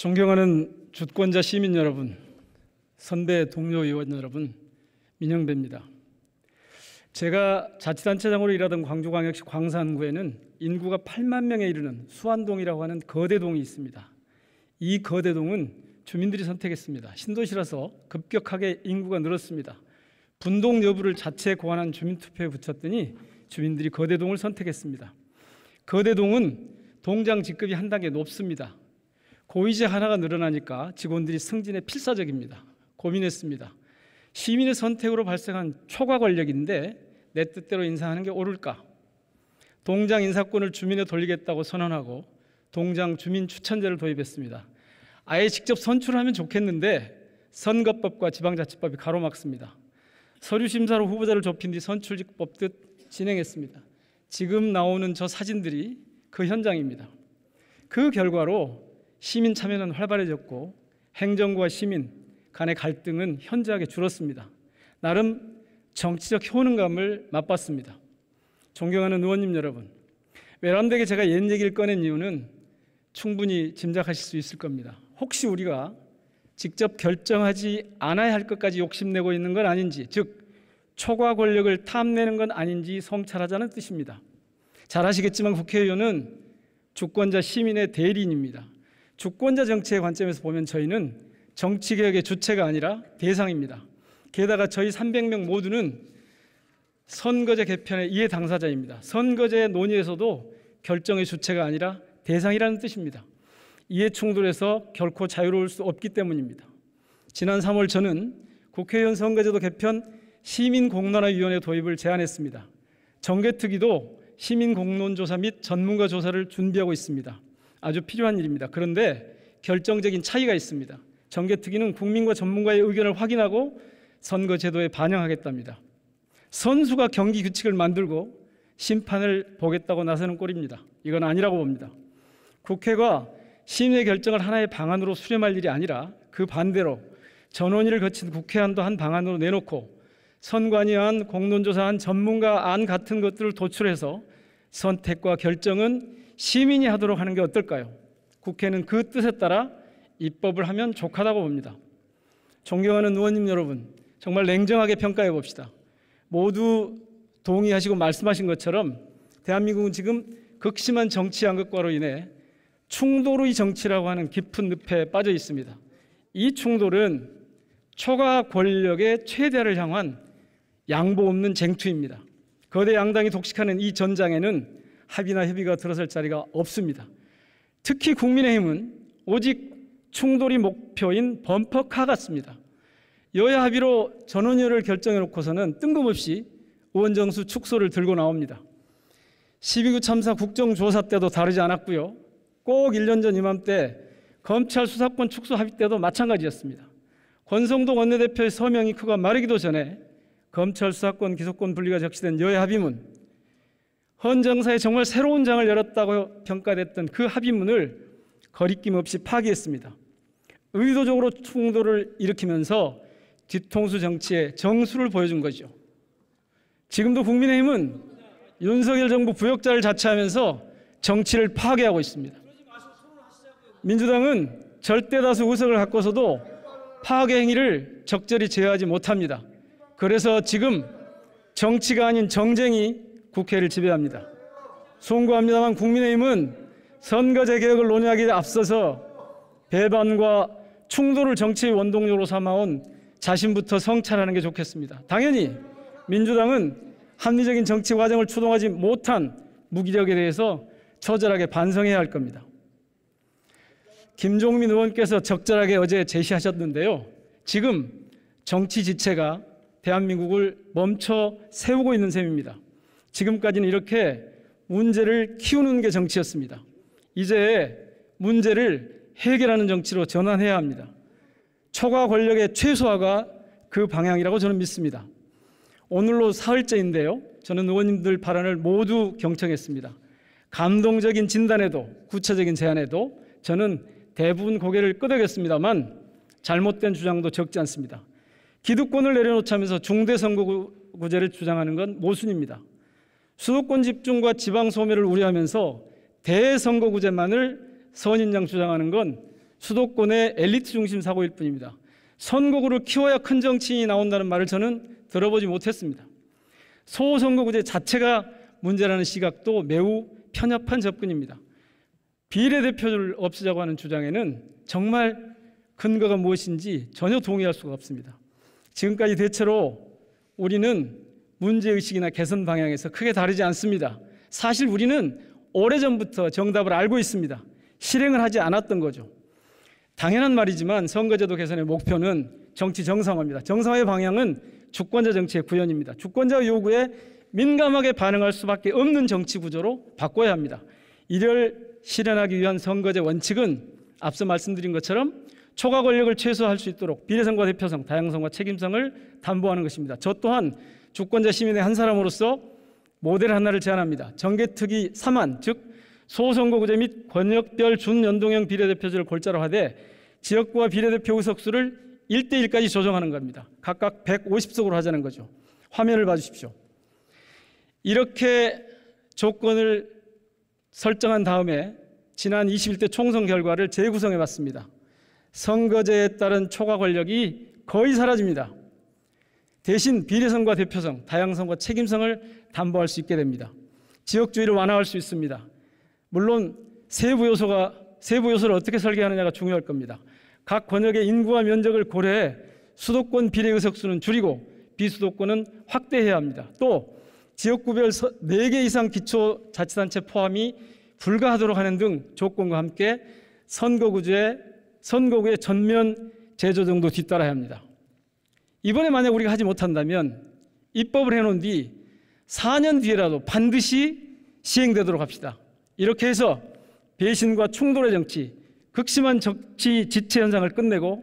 존경하는 주권자 시민 여러분, 선배 동료 의원 여러분, 민영배입니다. 제가 자치단체장으로 일하던 광주광역시 광산구에는 인구가 8만 명에 이르는 수안동이라고 하는 거대동이 있습니다. 이 거대동은 주민들이 선택했습니다. 신도시라서 급격하게 인구가 늘었습니다. 분동 여부를 자체에 고안한 주민투표에 붙였더니 주민들이 거대동을 선택했습니다. 거대동은 동장 직급이 한 단계 높습니다. 고위직 하나가 늘어나니까 직원들이 승진에 필사적입니다. 고민했습니다. 시민의 선택으로 발생한 초과 권력인데 내 뜻대로 인사하는 게 옳을까? 동장 인사권을 주민에 돌리겠다고 선언하고 동장 주민 추천제를 도입했습니다. 아예 직접 선출하면 좋겠는데 선거법과 지방자치법이 가로막습니다. 서류 심사로 후보자를 좁힌 뒤 선출직 뽑듯 진행했습니다. 지금 나오는 저 사진들이 그 현장입니다. 그 결과로 시민 참여는 활발해졌고 행정부와 시민 간의 갈등은 현저하게 줄었습니다. 나름 정치적 효능감을 맛봤습니다. 존경하는 의원님 여러분, 외람되게 제가 옛 얘기를 꺼낸 이유는 충분히 짐작하실 수 있을 겁니다. 혹시 우리가 직접 결정하지 않아야 할 것까지 욕심내고 있는 건 아닌지, 즉 초과 권력을 탐내는 건 아닌지 성찰하자는 뜻입니다. 잘 아시겠지만 국회의원은 주권자 시민의 대리인입니다. 주권자 정치의 관점에서 보면 저희는 정치개혁의 주체가 아니라 대상입니다. 게다가 저희 300명 모두는 선거제 개편의 이해 당사자입니다. 선거제 논의에서도 결정의 주체가 아니라 대상이라는 뜻입니다. 이해 충돌에서 결코 자유로울 수 없기 때문입니다. 지난 3월 저는 국회의원 선거제도 개편 시민공론화위원회 도입을 제안했습니다. 정개특위도 시민공론조사 및 전문가 조사를 준비하고 있습니다. 아주 필요한 일입니다. 그런데 결정적인 차이가 있습니다. 정개특위는 국민과 전문가의 의견을 확인하고 선거제도에 반영하겠답니다. 선수가 경기 규칙을 만들고 심판을 보겠다고 나서는 꼴입니다. 이건 아니라고 봅니다. 국회가 시민의 결정을 하나의 방안으로 수렴할 일이 아니라 그 반대로 전원의를 거친 국회안도 한 방안으로 내놓고 선관위안, 공론조사안, 전문가안 같은 것들을 도출해서 선택과 결정은 시민이 하도록 하는 게 어떨까요? 국회는 그 뜻에 따라 입법을 하면 족하다고 봅니다. 존경하는 의원님 여러분, 정말 냉정하게 평가해 봅시다. 모두 동의하시고 말씀하신 것처럼 대한민국은 지금 극심한 정치 양극화로 인해 충돌의 정치라고 하는 깊은 늪에 빠져 있습니다. 이 충돌은 초과 권력의 최대를 향한 양보 없는 쟁투입니다. 거대 양당이 독식하는 이 전장에는 합의나 협의가 들어설 자리가 없습니다. 특히 국민의힘은 오직 충돌이 목표인 범퍼카 같습니다. 여야 합의로 전원의를 결정해놓고서는 뜬금없이 의원 정수 축소를 들고 나옵니다. 12구 참사 국정조사 때도 다르지 않았고요. 꼭 1년 전 이맘때 검찰 수사권 축소 합의 때도 마찬가지였습니다. 권성동 원내대표의 서명이 크고 마르기도 전에 검찰 수사권 기소권 분리가 적시된 여야 합의문, 헌 정사에 정말 새로운 장을 열었다고 평가됐던 그 합의문을 거리낌 없이 파기했습니다. 의도적으로 충돌을 일으키면서 뒤통수 정치의 정수를 보여준 거죠. 지금도 국민의힘은 윤석열 정부 부역자를 자처하면서 정치를 파괴하고 있습니다. 민주당은 절대다수 의석을 갖고서도 파괴 행위를 적절히 제어하지 못합니다. 그래서 지금 정치가 아닌 정쟁이 국회를 지배합니다. 송구합니다만 국민의힘은 선거제 개혁을 논의하기에 앞서서 배반과 충돌을 정치의 원동력으로 삼아온 자신부터 성찰하는 게 좋겠습니다. 당연히 민주당은 합리적인 정치 과정을 추동하지 못한 무기력에 대해서 처절하게 반성해야 할 겁니다. 김종민 의원께서 적절하게 어제 제시하셨는데요. 지금 정치 지체가 대한민국을 멈춰 세우고 있는 셈입니다. 지금까지는 이렇게 문제를 키우는 게 정치였습니다. 이제 문제를 해결하는 정치로 전환해야 합니다. 초과 권력의 최소화가 그 방향이라고 저는 믿습니다. 오늘로 사흘째인데요. 저는 의원님들 발언을 모두 경청했습니다. 감동적인 진단에도 구체적인 제안에도 저는 대부분 고개를 끄덕였습니다만 잘못된 주장도 적지 않습니다. 기득권을 내려놓자면서 중대선거구제를 주장하는 건 모순입니다. 수도권 집중과 지방 소멸을 우려하면서 대선거구제만을 선인장 주장하는 건 수도권의 엘리트 중심 사고일 뿐입니다. 선거구를 키워야 큰 정치인이 나온다는 말을 저는 들어보지 못했습니다. 소선거구제 자체가 문제라는 시각도 매우 편협한 접근입니다. 비례대표를 없애자고 하는 주장에는 정말 근거가 무엇인지 전혀 동의할 수가 없습니다. 지금까지 대체로 우리는 문제의식이나 개선 방향에서 크게 다르지 않습니다. 사실 우리는 오래전부터 정답을 알고 있습니다. 실행을 하지 않았던 거죠. 당연한 말이지만 선거제도 개선의 목표는 정치 정상화입니다. 정상화의 방향은 주권자 정치의 구현입니다. 주권자의 요구에 민감하게 반응할 수밖에 없는 정치 구조로 바꿔야 합니다. 이를 실현하기 위한 선거제 원칙은 앞서 말씀드린 것처럼 초과 권력을 최소화할 수 있도록 비례성과 대표성, 다양성과 책임성을 담보하는 것입니다. 저 또한 주권자 시민의 한 사람으로서 모델 하나를 제안합니다. 정개특위 3안, 즉 소선거구제 및 권역별 준연동형 비례대표제를 골자로 하되 지역구와 비례대표 의석수를 1대1까지 조정하는 겁니다. 각각 150석으로 하자는 거죠. 화면을 봐주십시오. 이렇게 조건을 설정한 다음에 지난 21대 총선 결과를 재구성해 봤습니다. 선거제에 따른 초과 권력이 거의 사라집니다. 대신 비례성과 대표성, 다양성과 책임성을 담보할 수 있게 됩니다. 지역주의를 완화할 수 있습니다. 물론 세부 요소를 어떻게 설계하느냐가 중요할 겁니다. 각 권역의 인구와 면적을 고려해 수도권 비례 의석수는 줄이고 비수도권은 확대해야 합니다. 또 지역구별 4개 이상 기초자치단체 포함이 불가하도록 하는 등 조건과 함께 선거구의 전면 재조정도 뒤따라야 합니다. 이번에 만약 우리가 하지 못한다면 입법을 해놓은 뒤 4년 뒤에라도 반드시 시행되도록 합시다. 이렇게 해서 배신과 충돌의 정치, 극심한 정치 지체 현상을 끝내고